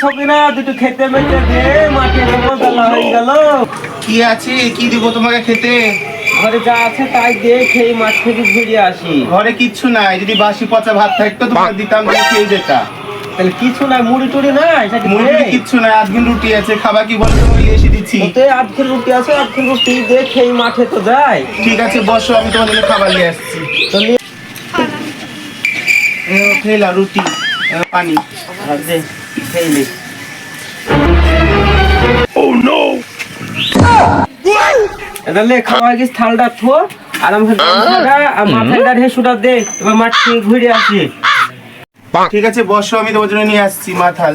ছবি না দুটো খেতে মেতে দে মাঠে কেমন বেলা হয়ে গেল। কি আছে, কি দিব তোমাকে খেতে? ঘরে যা আছে তাই দে, খেয়ে মাঠ থেকে ঘুরে আসি। ঘরে কিচ্ছু নাই, যদি বাসি পচা ভাত থাকতো তোমাকে দিতাম, তুমি খেয়ে যেতা। তাহলে কিছু নাই, মুড়ি টুড়ি নাই? মুড়ি টুড়ি কিচ্ছু নাই, আধদিন রুটি আছে, খাবা কি বলো? তোমাকে এসে দিচ্ছি। আধখিন রুটি আছে, আধখিন রুটি দে, খেয়ে মাঠে তো যাই। ঠিক আছে বসো, আমি তোমার জন্য খাবার নিয়ে আসছি। তো নিয়ে খেলা রুটি, পানি দে, খেয়ে নে। এটা লে, খাওয়া গেছে, থালটা থো আর আমাকে মাথায় হেসুটা দে, এবার মাঠ থেকে ঘুরে আসি। ঠিক আছে বসো, আমি তোমার জন্য নিয়ে আসছি মাথাল।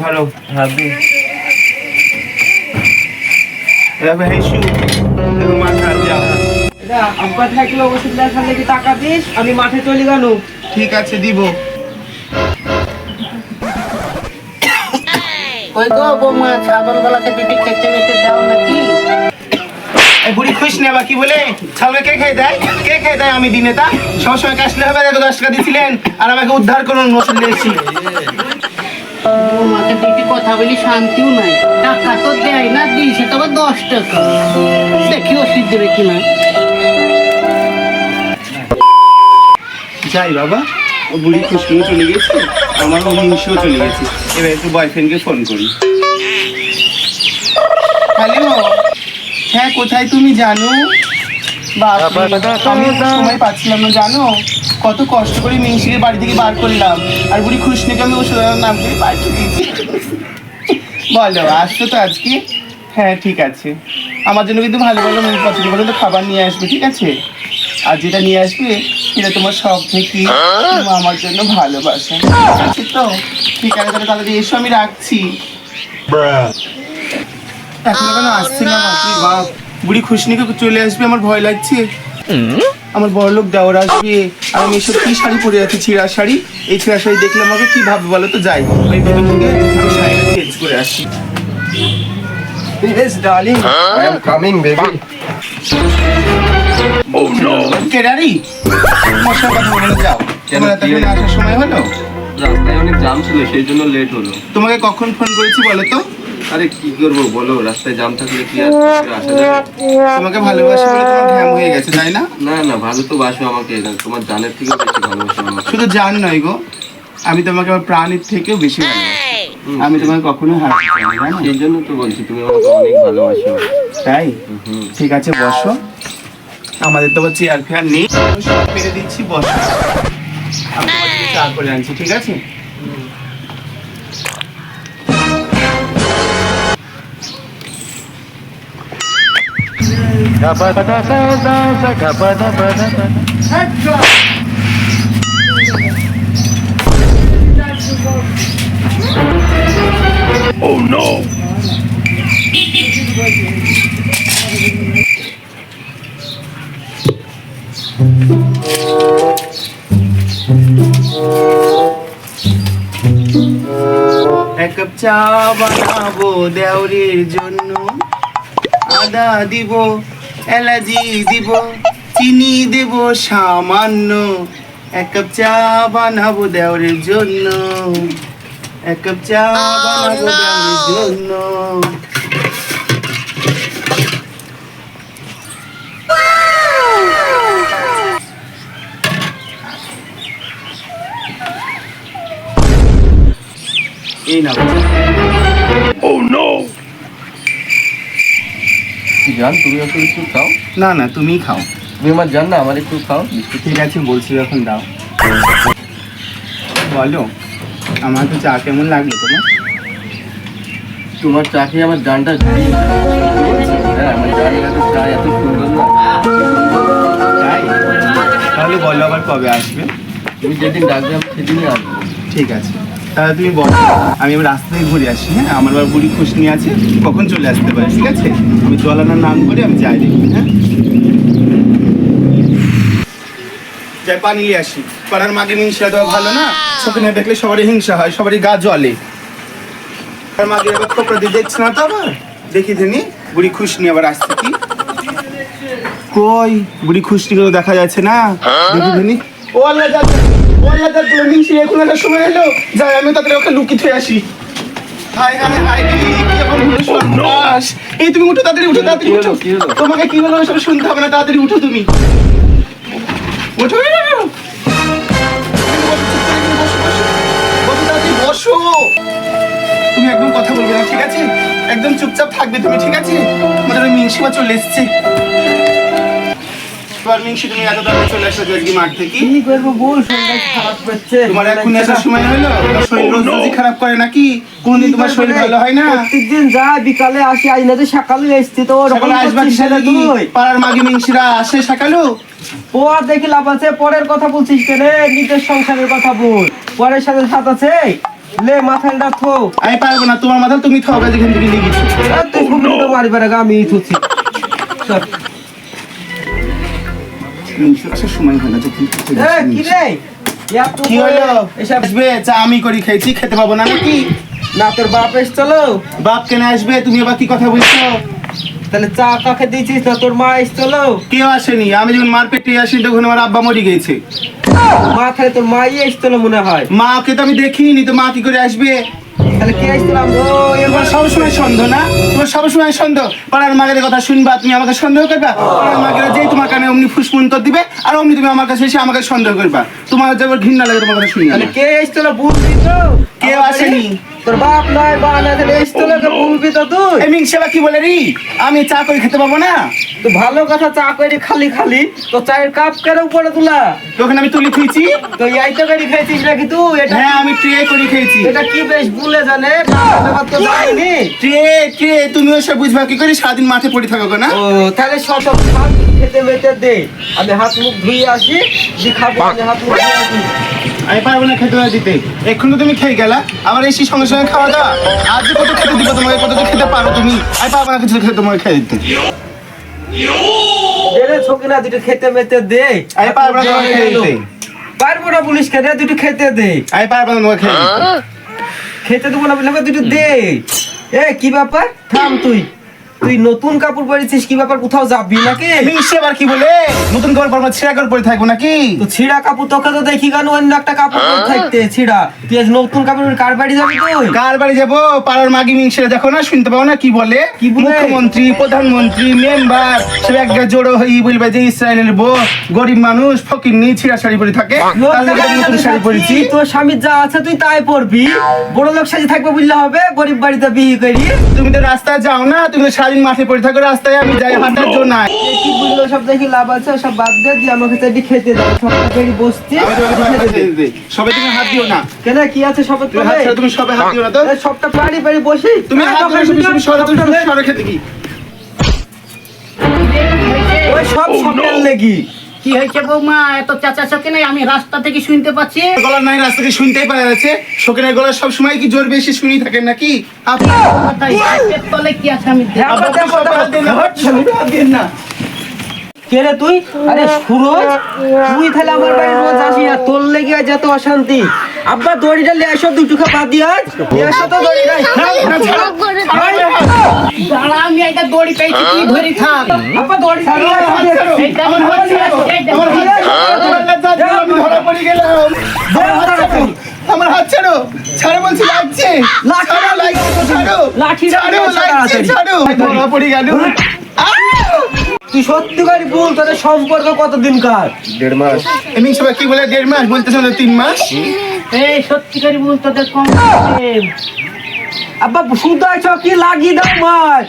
ভালো হ্যাঁ দে। হেসু মাথাল যাও। এটা আব্বা থাকলে ওষুধ দেখালে কি টাকা দিস, আমি মাঠে চলে গেল। ঠিক আছে দিব। ওই গো বৌমা, ছাগল গলাকে দিদি খেতে মেতে দাও নাকি? বুড়ি খুশ নেবা কি বলে? ছাগল কে খেয়ে দেয়? কে খেয়ে দেয়? আমি দিনে তা সবসময় কাশলে হবে। দেখো 10 টাকা দিয়েছিলেন আর আমাকে উদ্ধার করুন, ওষুধ নিয়েছি। বৌমাকে দিদি কথা বলি শান্তিও নাই, টাকা তো দেয় না, দিয়েছে তবে 10 টাকা। দেখি ওষুধ দেবে কিনা। যাই বাবা, ও বুড়ি খুশনিও চলে গেছে, আমার হিংসেও চলে গেছে। এবার একটু বয়ফ্রেন্ডকে ফোন করি। হ্যালো, হ্যাঁ কোথায় তুমি জানো? আমি সময় পাচ্ছিলাম না জানো, কত কষ্ট করে মিংসিকে বাড়ি থেকে বার করলাম, আর বুড়ি খুশনিকে আমি ওষুধ নাম করে পাঠিয়ে দিয়েছি। বলো আসছো তো আজকে? হ্যাঁ ঠিক আছে, আমার জন্য কিন্তু ভালো ভালো মেয়ে পছন্দ করে তো খাবার নিয়ে আসবে, ঠিক আছে? আর যেটা নিয়ে আসবে সেটা তোমার সব থেকে আমার জন্য ভালোবাসা, ঠিক আছে তো? ঠিক আছে তাহলে এসো, আমি রাখছি। এখন কেন আসছে না নাকি? বাপ, বুড়ি খুশনিকে চলে আসবে, আমার ভয় লাগছে। আমার বড়লোক দেওয়ার আসবে, আর আমি এসব কি শাড়ি পরে আছি, ছিঁড়া শাড়ি। এই ছিঁড়া শাড়ি দেখলে আমাকে কি ভাববে বলো তো? যাই ওই ভেতর থেকে আমি শাড়িটা চেঞ্জ করে আসি। Yes, darling. I am coming, baby. Oh no! কেডারি? মশার কথা বলে যাও। তোমার এতক্ষণ আসার সময় হলো? রাস্তায় অনেক জ্যাম ছিল, সেই জন্য লেট হলো। তোমাকে কখন ফোন করেছি বলো তো? আরে কি করবো বলো, রাস্তায় জ্যাম থাকলে কি আর আসা যাবে? তোমাকে ভালোবাসি বলে তোমার ঘ্যাম হয়ে গেছে, তাই না? না না, ভালো তো বাসো আমাকে, তোমার জানের থেকেও বেশি ভালোবাসো আমাকে। শুধু জান নয় গো, আমি তোমাকে আমার প্রাণের থেকেও বেশি ভালোবাসি। আমি তোমাকে কখনো হারাতে চাই না, জানো? সেই জন্য তো বলছি তুমি আমাকে অনেক ভালোবাসো। তাই ঠিক আছে বসো, আমাদের তো আবার চেয়ার ফেয়ার নেই, সব পেরে দিচ্ছি, বসো। আমি তোমার জন্য চা করে আনছি, ঠিক আছে? Oh no! এক কাপ চা বানাবো দেওরের জন্য, আদা দিব, এলাচি দিব, চিনি দেব সামান্য। এক কাপ চা বানাবো দেওরের জন্য, এক কাপ চা বানাবো দেওরের জন্য। এই নাও। Oh no! জান তুমি এখন একটু খাও। না না, তুমিই খাও। তুমি আমার জান না, আমার একটু খাও। ঠিক আছে বলছি যখন দাও। বলো, আমার তো চা কেমন লাগলো তোমার? তোমার চা খেয়ে আমার জানটা জুড়িয়ে গেল। হ্যাঁ, আমার জান এত চা এত সুন্দর না। তাই? তাহলে বলো আবার কবে আসবে? তুমি যেদিন ডাকবে আমি সেদিনই আসবো। ঠিক আছে, তাহলে তুমি বলো, আমি এবার রাস্তা থেকে ঘুরে আসি। হ্যাঁ, আমার আবার বুড়ি খুশনি আছে, কখন চলে আসতে পারে, ঠিক আছে? আমি জলানার নাম করে আমি যাই দেখি। হ্যাঁ, যাই পানি নিয়ে আসি। পাড়ার মাকে হিংসা দেওয়া ভালো না, চোখে না দেখলে সবারই হিংসা হয়, সবারই গা জ্বলে। আর মাকে এবার খোপড়া দিয়ে দেখছে না তো, আবার দেখি দিনি বুড়ি খুশনি আবার আসছে কি? কই বুড়ি খুশনি দেখা যাচ্ছে না, দেখি দিনি। ও আল্লাহ যাচ্ছে, ও আল্লাহ যাচ্ছে, মিংসি এখন একটা সময় এলো, যাই আমি তাদের ওকে লুকিয়ে থুয়ে আসি। হায় হায় হায় রে, কি এমন হলো সর্বনাশ। এই তুমি উঠো, তাড়াতাড়ি উঠো, তাড়াতাড়ি উঠো। তোমাকে কি হলো সব শুনতে হবে না, তাড়াতাড়ি উঠো তুমি। ওঠো, বসো, তুমি একদম কথা বলবে না, ঠিক আছে? একদম চুপচাপ থাকবে তুমি, ঠিক আছে? আমাদের ওই মিংসিমা চলে এসছে। এবার মিংসি তুমি এত তাড়াতাড়ি চলে আসলে আজকে মাঠ থেকে? কি করবো বল, শরীরটা খারাপ করছে। তোমার এখন আসার সময় হলো? তোমার শরীর রোজ রোজই খারাপ করে নাকি? কোনদিন তোমার শরীর ভালো হয় না? প্রত্যেকদিন যাই, বিকালে আসি, আজ না তো সকালে এসছি তো ওরকম সকালে আসবা করছিস কিসের কেন লাগি? তুই? পাড়ার মাগি মিংসিরা আসে সকালে? ও আর দেখি লাভ আছে, পরের কথা বলছিস কেন? নিজের সংসারের কথা বল, পরের সাথে সাথ আছে। লে মাথাটা থো। আমি পারবো না, তোমার মাথা তুমি থাকবে যেখান থেকে নিয়ে গেছো। আর তুই খুব তো মারিবার আগে আমি থুছি। চল। মিংসি আসার সময় হয় না যখন কি রে? এত কি হলো? এসব আসবে চা আমি করি খাইছি, খেতে পাবো না নাকি? না তোর বাপ এসছিল? বাপ কেন আসবে? তুমি আবার কি কথা বলছো? তাহলে চা কাকে দিয়েছিস? না তোর মা এসছিল? কেউ আসেনি, আমি যখন মার পেটে আসি তখন আমার আব্বা মরে গেছে। মা তাহলে তোর মাই এসছিল মনে হয়। মাকে তো আমি দেখিনি, তো মা কি করে আসবে? তাহলে কে এসছিলাম? ও তোমার সবসময় সন্দেহ না? তোমার সবসময় সন্দেহ। পাড়ার মাগের কথা শুনবা, তুমি আমাকে সন্দেহ করবা? পাড়ার মাগেরা যেই তোমার কানে অমনি ফুসমুন্তর দিবে, আর অমনি তুমি আমার কাছে এসে আমাকে সন্দেহ করবা। তোমার যেমন ঘৃণা লাগে তোমার কথা শুনি। তাহলে কে এসছিল বুঝবি তো? কেউ আসেনি। তোর বাপ নয় বা না, তাহলে এসছিল কে বুঝবি তো তুই? এই মিংসেবা কি বলে রি? আমি চা করে খেতে পাবো না? তো ভালো কথা, চা করে খালি খালি তো চায়ের কাপ কেন উপরে তুলা? তখন আমি তুলে খেয়েছি। তো এই তো গাড়ি খাইছিস নাকি তুই? এটা হ্যাঁ আমি ট্রে করে খেয়েছি। এটা কি বেশ ভুলে জানে, ব্যাপার তো জানি। ট্রে তুমি ওসব বুঝবা কি করে? সারাদিন মাঠে পড়ে থাকো না? ও তাহলে সব ভাত খেতে মেতে দে, আমি হাত মুখ ধুয়ে আসি, দি খাবো, আমি হাত মুখ ধুয়ে আসি। আমি পারবো না খেতে দিতে। এখন তো তুমি খেয়ে গেলা, আবার এসে সঙ্গে সঙ্গে খাওয়া দাওয়া। আজ কত খেতে দিবা তোমাকে, কত তো খেতে পারো তুমি? আমি পারবো না কিছু খেতে, তোমাকে খেয়ে দিতে। এরে ছকিনা দুটো খেতে মেতে দে। আমি পারবো না তোমাকে খেয়ে দিতে। পারবো না পুলিশ খেতে, দুটো খেতে দে। আমি পারবো না তোমাকে খেয়ে দিতে। খেতে দেবো না বলে দুটো দে। এ কি ব্যাপার? থাম তুই, তুই নতুন কাপড় পরেছিস, কি ব্যাপার? কোথাও যাবি নাকি? মিংসে আবার কি বলে? নতুন কাপড় পরবো, ছেঁড়া কাপড় পরে থাকবো নাকি? তো ছিঁড়া কাপড় তোকে তো দেখি কেন অন্য একটা কাপড় পরে থাকতে ছিঁড়া। তুই আজ নতুন কাপড় পরে কার বাড়ি যাবি তুই? কার বাড়ি যাবো? পাড়ার মাগি মিংসেরা দেখো না, শুনতে পাবো না কি বলে? কি বলে? মুখ্যমন্ত্রী, প্রধানমন্ত্রী, মেম্বার সব এক জায়গায় জড়ো হয়ে বলবে যে ইসরায়েলের বউ গরিব মানুষ ফকির নিয়ে ছিঁড়া শাড়ি পরে থাকে, তার জন্য আমি নতুন শাড়ি পরেছি। তোর স্বামীর যা আছে তুই তাই পরবি। বড় লোক সাজে থাকবে বললে হবে? গরিব বাড়িতে বিয়ে করি। তুমি তো রাস্তায় যাও না, তুমি তো সারাদিন মাঠে পড়ে থাকো। রাস্তায় আমি যাই হাঁটার জন্য। কি বুঝলো সব দেখি লাভ আছে, সব বাদ দে, দিয়ে আমাকে চাইবি খেতে দাও। সবাই বসছি, সবাই তুমি হাত দিও না। কেন কি আছে সবে তুমি হাত ছাড়ো, তুমি সবাই হাত দিও না তো। সবটা পাড়ি পাড়ি বসি। তুমি হাত দিও না, তুমি সরে, তুমি সরে খেতে কি? ওই সব সকাল লেগি। কি হয়েছে বৌমা? এত চাচা কেন? আমি রাস্তা থেকে শুনতে পাচ্ছি। গলা নাই, রাস্তা থেকে শুনতেই পাওয়া যাচ্ছে। শোকেনের গলা সব সময় কি জোর বেশি শুনি থাকেন নাকি? কোথায়? পেট তলে কি আছে আমি দেখি। আব্বা, তুমি সবাই হাত দিন না, হাত দিন না। কে রে তুই? আরে সুরজ, তুই তাহলে আমার বাড়ি রোজ আসি, আর তোর লেগে আজ এত অশান্তি। আব্বা দড়িটা নিয়ে আসো, দুটুকা বাদ দিয়ে আজ নিয়ে আসো তো দড়িটা। দাঁড়া, আমি একটা দড়ি পেয়েছি, তুই ধরে থাক। আব্বা দড়িটা নিয়ে আসো। এইটা আমার হাত ছাড়ো, আমার হাত ছাড়ো, আমার লজ্জা দিও, আমি ধরা পড়ে গেলাম। আমার হাত ছাড়ো, ছাড়ো বলছি, লাগছে। ছাড়ো, লাগছে, ছাড়ো। লাঠি ছাড়ো, লাগছে, ছাড়ো। ধরা পড়ে গেল। তুই সত্যি করে বল, তোদের সম্পর্ক কতদিন কার? 1.5 মাস। এমনি সবাই কি বলে 1.5 মাস, বলতেছে 3 মাস। এই সত্যি করে বল, তোদের কম আব্বা শুধু আছো কি লাগিয়ে দাও মাছ।